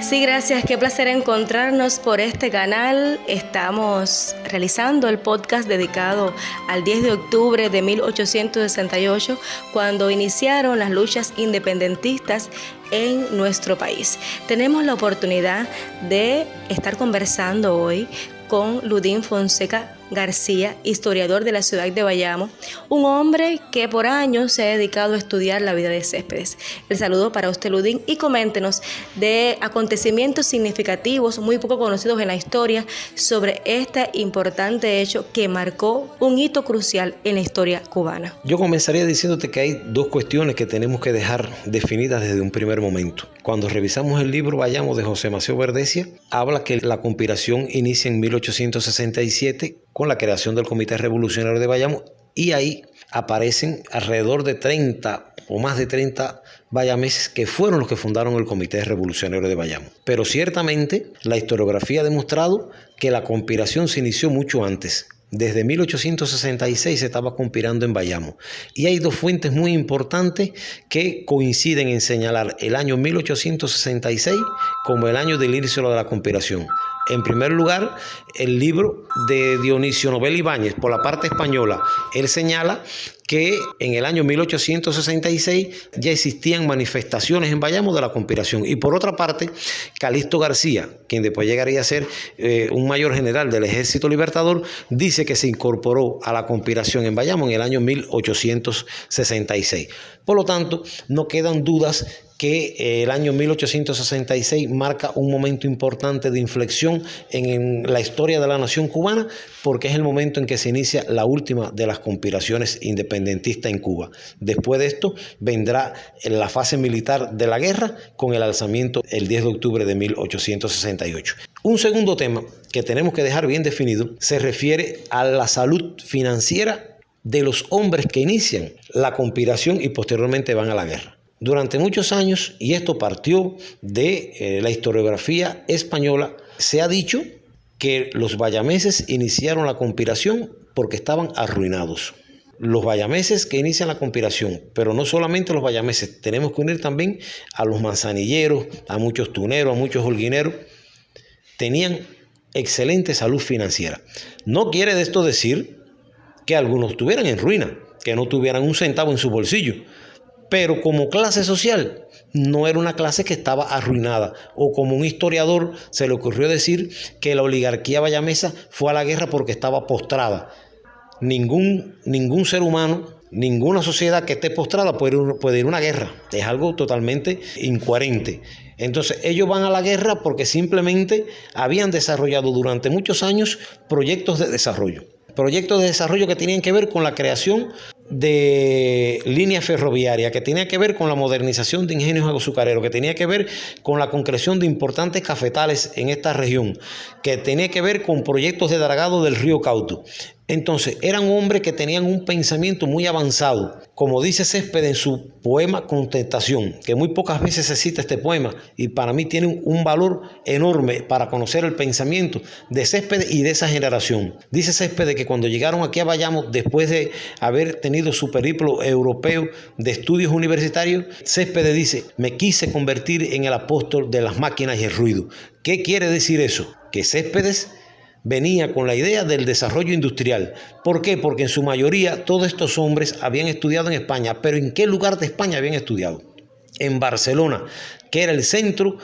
Sí, gracias. Qué placer encontrarnos por este canal. Estamos realizando el podcast dedicado al 10 de octubre de 1868, cuando iniciaron las luchas independentistas en nuestro país. Tenemos la oportunidad de estar conversando hoy con Ludín Fonseca García, historiador de la ciudad de Bayamo, un hombre que por años se ha dedicado a estudiar la vida de Céspedes. El saludo para usted, Ludín, y coméntenos de acontecimientos significativos muy poco conocidos en la historia sobre este importante hecho que marcó un hito crucial en la historia cubana. Yo comenzaría diciéndote que hay dos cuestiones que tenemos que dejar definidas desde un primer momento. Cuando revisamos el libro Bayamo de José Maceo Verdesia, habla que la conspiración inicia en 1867 con la creación del Comité Revolucionario de Bayamo, y ahí aparecen alrededor de 30 o más de 30 bayameses que fueron los que fundaron el Comité Revolucionario de Bayamo. Pero ciertamente la historiografía ha demostrado que la conspiración se inició mucho antes. Desde 1866 se estaba conspirando en Bayamo, y hay dos fuentes muy importantes que coinciden en señalar el año 1866 como el año del inicio de la conspiración. En primer lugar, el libro de Dionisio Novel Ibáñez, por la parte española, él señala que en el año 1866 ya existían manifestaciones en Bayamo de la conspiración. Y por otra parte, Calixto García, quien después llegaría a ser un mayor general del Ejército Libertador, dice que se incorporó a la conspiración en Bayamo en el año 1866. Por lo tanto, no quedan dudas que el año 1866 marca un momento importante de inflexión en la historia de la nación cubana, porque es el momento en que se inicia la última de las conspiraciones independentistas en Cuba. Después de esto vendrá la fase militar de la guerra con el alzamiento el 10 de octubre de 1868. Un segundo tema que tenemos que dejar bien definido se refiere a la salud financiera de los hombres que inician la conspiración y posteriormente van a la guerra. Durante muchos años, y esto partió de la historiografía española, se ha dicho que los bayameses iniciaron la conspiración porque estaban arruinados. Los bayameses que inician la conspiración, pero no solamente los bayameses, tenemos que unir también a los manzanilleros, a muchos tuneros, a muchos holguineros, tenían excelente salud financiera. No quiere de esto decir que algunos estuvieran en ruina, que no tuvieran un centavo en su bolsillo, pero como clase social no era una clase que estaba arruinada, o como un historiador se le ocurrió decir que la oligarquía bayamesa fue a la guerra porque estaba postrada. Ningún ser humano, ninguna sociedad que esté postrada puede ir a una guerra. Es algo totalmente incoherente. Entonces ellos van a la guerra porque simplemente habían desarrollado durante muchos años proyectos de desarrollo. Proyectos de desarrollo que tenían que ver con la creación de líneas ferroviarias, que tenía que ver con la modernización de ingenios azucareros, que tenía que ver con la concreción de importantes cafetales en esta región, que tenía que ver con proyectos de dragado del río Cauto. Entonces eran hombres que tenían un pensamiento muy avanzado, como dice Céspedes en su poema Contestación, que muy pocas veces se cita este poema y para mí tiene un valor enorme para conocer el pensamiento de Céspedes y de esa generación. Dice Céspedes que cuando llegaron aquí a Bayamo, después de haber tenido su periplo europeo de estudios universitarios, Céspedes dice: me quise convertir en el apóstol de las máquinas y el ruido. ¿Qué quiere decir eso? Que Céspedes venía con la idea del desarrollo industrial. ¿Por qué? Porque en su mayoría todos estos hombres habían estudiado en España. ¿Pero en qué lugar de España habían estudiado? En Barcelona, que era el centro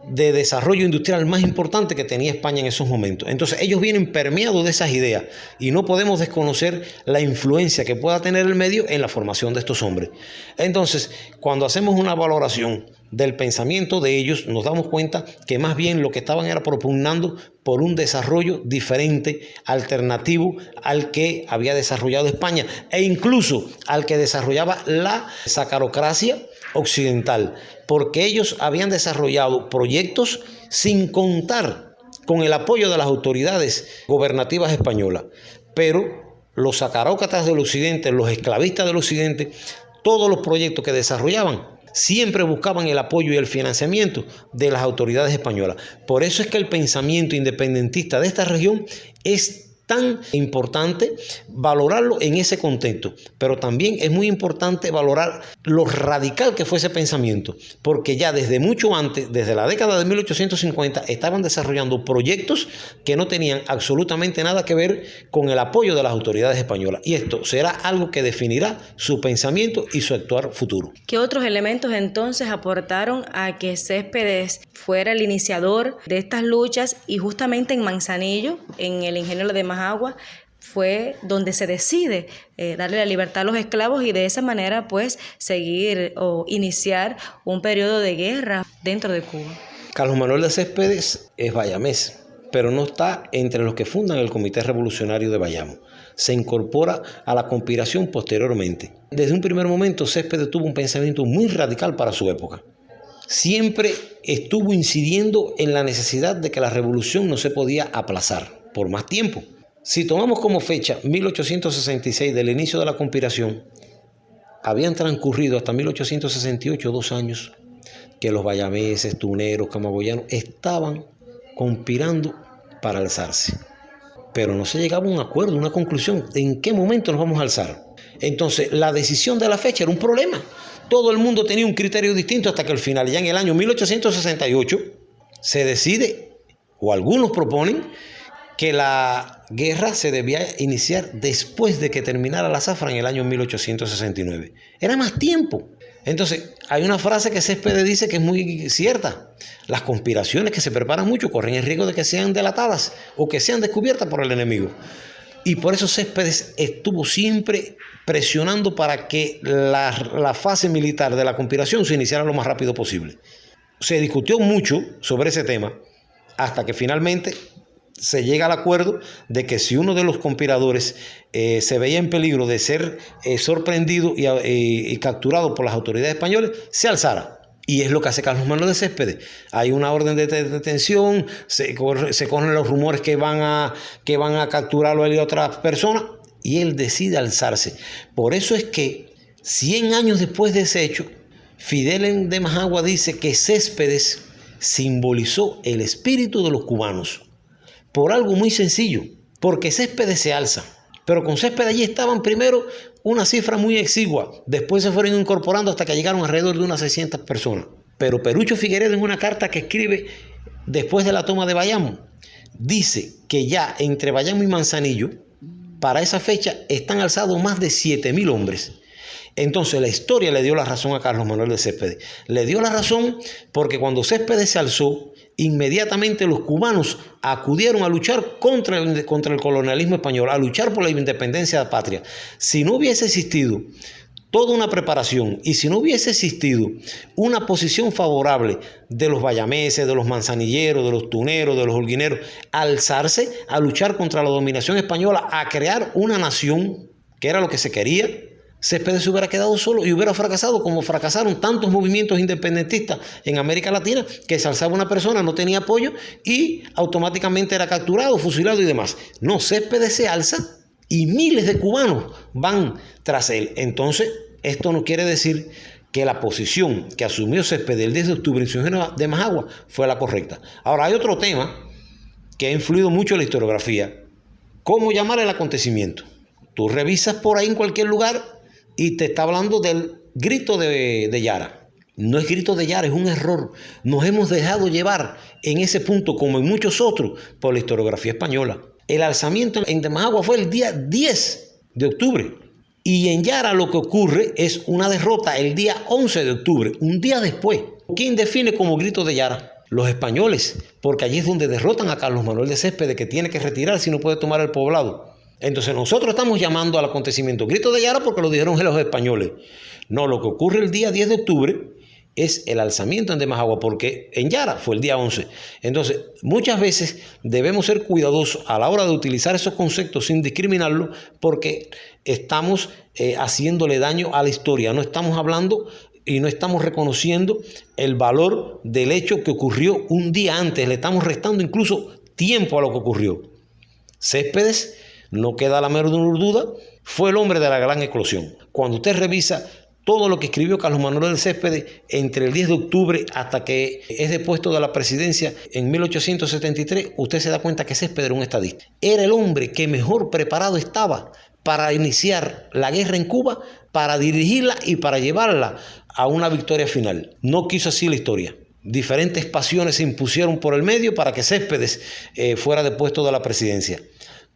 de desarrollo industrial más importante que tenía España en esos momentos. Entonces ellos vienen permeados de esas ideas y no podemos desconocer la influencia que pueda tener el medio en la formación de estos hombres. Entonces, cuando hacemos una valoración del pensamiento de ellos, nos damos cuenta que más bien lo que estaban era propugnando por un desarrollo diferente, alternativo al que había desarrollado España e incluso al que desarrollaba la sacarocracia occidental, porque ellos habían desarrollado proyectos sin contar con el apoyo de las autoridades gobernativas españolas. Pero los sacarócratas del occidente, los esclavistas del occidente, todos los proyectos que desarrollaban siempre buscaban el apoyo y el financiamiento de las autoridades españolas. Por eso es que el pensamiento independentista de esta región es tan importante valorarlo en ese contexto, pero también es muy importante valorar lo radical que fue ese pensamiento, porque ya desde mucho antes, desde la década de 1850, estaban desarrollando proyectos que no tenían absolutamente nada que ver con el apoyo de las autoridades españolas, y esto será algo que definirá su pensamiento y su actuar futuro. ¿Qué otros elementos entonces aportaron a que Céspedes fuera el iniciador de estas luchas? Y justamente en Manzanillo, en el ingenio de Majagua, fue donde se decide darle la libertad a los esclavos y de esa manera pues seguir o iniciar un periodo de guerra dentro de Cuba. Carlos Manuel de Céspedes es bayamés, pero no está entre los que fundan el Comité Revolucionario de Bayamo. Se incorpora a la conspiración posteriormente. Desde un primer momento, Céspedes tuvo un pensamiento muy radical para su época. Siempre estuvo incidiendo en la necesidad de que la revolución no se podía aplazar por más tiempo. Si tomamos como fecha 1866 del inicio de la conspiración, habían transcurrido hasta 1868 2 años que los bayameses, tuneros, camagüeyanos estaban conspirando para alzarse. Pero no se llegaba a un acuerdo, una conclusión. ¿En qué momento nos vamos a alzar? Entonces, la decisión de la fecha era un problema. Todo el mundo tenía un criterio distinto hasta que al final, ya en el año 1868, se decide, o algunos proponen, que la guerra se debía iniciar después de que terminara la zafra en el año 1869. Era más tiempo. Entonces, hay una frase que Céspedes dice que es muy cierta. Las conspiraciones que se preparan mucho corren el riesgo de que sean delatadas o que sean descubiertas por el enemigo. Y por eso Céspedes estuvo siempre presionando para que la fase militar de la conspiración se iniciara lo más rápido posible. Se discutió mucho sobre ese tema hasta que finalmente se llega al acuerdo de que si uno de los conspiradores se veía en peligro de ser sorprendido y capturado por las autoridades españolas, se alzara. Y es lo que hace Carlos Manuel de Céspedes. Hay una orden de detención, se corren los rumores que van a capturarlo a él y a otras personas, y él decide alzarse. Por eso es que 100 años después de ese hecho, Fidel de Majagua dice que Céspedes simbolizó el espíritu de los cubanos. Por algo muy sencillo, porque Céspedes se alza, pero con Céspedes allí estaban primero una cifra muy exigua, después se fueron incorporando hasta que llegaron alrededor de unas 600 personas. Pero Perucho Figueredo, en una carta que escribe después de la toma de Bayamo, dice que ya entre Bayamo y Manzanillo, para esa fecha, están alzados más de 7.000 hombres. Entonces la historia le dio la razón a Carlos Manuel de Céspedes. Le dio la razón porque cuando Céspedes se alzó, inmediatamente los cubanos acudieron a luchar contra el colonialismo español, a luchar por la independencia de la patria. Si no hubiese existido toda una preparación y si no hubiese existido una posición favorable de los bayameses, de los manzanilleros, de los tuneros, de los holguineros, alzarse a luchar contra la dominación española, a crear una nación, que era lo que se quería, Céspedes se hubiera quedado solo y hubiera fracasado como fracasaron tantos movimientos independentistas en América Latina, que se alzaba una persona, no tenía apoyo y automáticamente era capturado, fusilado y demás. No, Céspedes se alza y miles de cubanos van tras él. Entonces, esto no quiere decir que la posición que asumió Céspedes el 10 de octubre en su ingenio de Majagua fue la correcta. Ahora, hay otro tema que ha influido mucho en la historiografía. ¿Cómo llamar el acontecimiento? Tú revisas por ahí en cualquier lugar y te está hablando del grito de Yara. No es grito de Yara, es un error. Nos hemos dejado llevar en ese punto, como en muchos otros, por la historiografía española. El alzamiento en Majagua fue el día 10 de octubre. Y en Yara lo que ocurre es una derrota el día 11 de octubre, un día después. ¿Quién define como grito de Yara? Los españoles, porque allí es donde derrotan a Carlos Manuel de Céspedes, que tiene que retirarse y no puede tomar el poblado. Entonces nosotros estamos llamando al acontecimiento grito de Yara porque lo dijeron los españoles. No, lo que ocurre el día 10 de octubre es el alzamiento en Majagua, porque en Yara fue el día 11. Entonces, muchas veces debemos ser cuidadosos a la hora de utilizar esos conceptos sin discriminarlos, porque estamos haciéndole daño a la historia. No estamos hablando y no estamos reconociendo el valor del hecho que ocurrió un día antes. Le estamos restando incluso tiempo a lo que ocurrió. Céspedes, no queda la menor duda, fue el hombre de la gran eclosión. Cuando usted revisa todo lo que escribió Carlos Manuel de Céspedes entre el 10 de octubre hasta que es depuesto de la presidencia en 1873, usted se da cuenta que Céspedes era un estadista. Era el hombre que mejor preparado estaba para iniciar la guerra en Cuba, para dirigirla y para llevarla a una victoria final. No quiso así la historia. Diferentes pasiones se impusieron por el medio para que Céspedes fuera depuesto de la presidencia.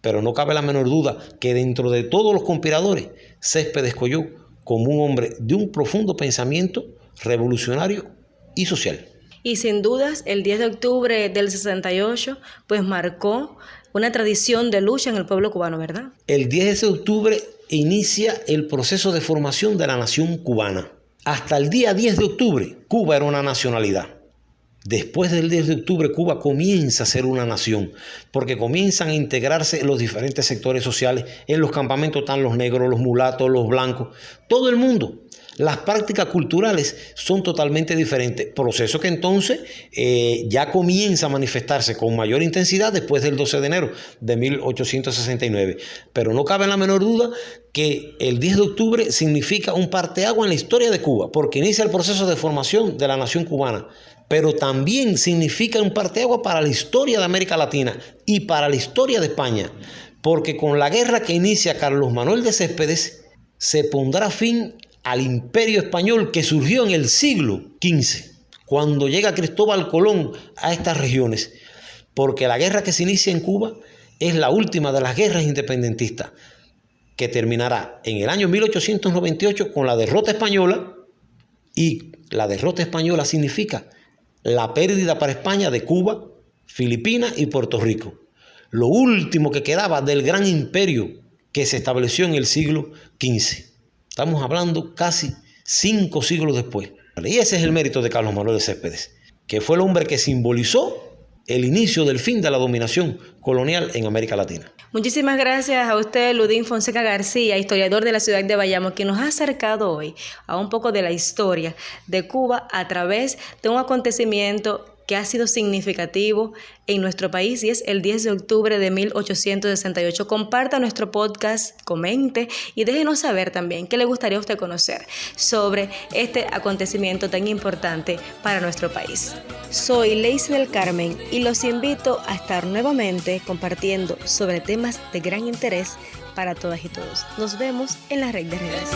Pero no cabe la menor duda que dentro de todos los conspiradores, Céspedes Coyó como un hombre de un profundo pensamiento revolucionario y social. Y sin dudas, el 10 de octubre del 68, pues marcó una tradición de lucha en el pueblo cubano, ¿verdad? El 10 de octubre inicia el proceso de formación de la nación cubana. Hasta el día 10 de octubre, Cuba era una nacionalidad. Después del 10 de octubre, Cuba comienza a ser una nación, porque comienzan a integrarse los diferentes sectores sociales. En los campamentos están los negros, los mulatos, los blancos, todo el mundo. Las prácticas culturales son totalmente diferentes, proceso que entonces ya comienza a manifestarse con mayor intensidad después del 12 de enero de 1869. Pero no cabe la menor duda que el 10 de octubre significa un parteaguas en la historia de Cuba, porque inicia el proceso de formación de la nación cubana, pero también significa un parteaguas para la historia de América Latina y para la historia de España, porque con la guerra que inicia Carlos Manuel de Céspedes se pondrá fin al imperio español que surgió en el siglo XV, cuando llega Cristóbal Colón a estas regiones, porque la guerra que se inicia en Cuba es la última de las guerras independentistas, que terminará en el año 1898 con la derrota española, y la derrota española significa la pérdida para España de Cuba, Filipinas y Puerto Rico, lo último que quedaba del gran imperio que se estableció en el siglo XV. Estamos hablando casi 5 siglos después. Y ese es el mérito de Carlos Manuel de Céspedes, que fue el hombre que simbolizó el inicio del fin de la dominación colonial en América Latina. Muchísimas gracias a usted, Ludín Fonseca García, historiador de la ciudad de Bayamo, que nos ha acercado hoy a un poco de la historia de Cuba a través de un acontecimiento que ha sido significativo en nuestro país y es el 10 de octubre de 1868. Comparta nuestro podcast, comente y déjenos saber también qué le gustaría a usted conocer sobre este acontecimiento tan importante para nuestro país. Soy Leisy del Carmen y los invito a estar nuevamente compartiendo sobre temas de gran interés para todas y todos. Nos vemos en la red de redes.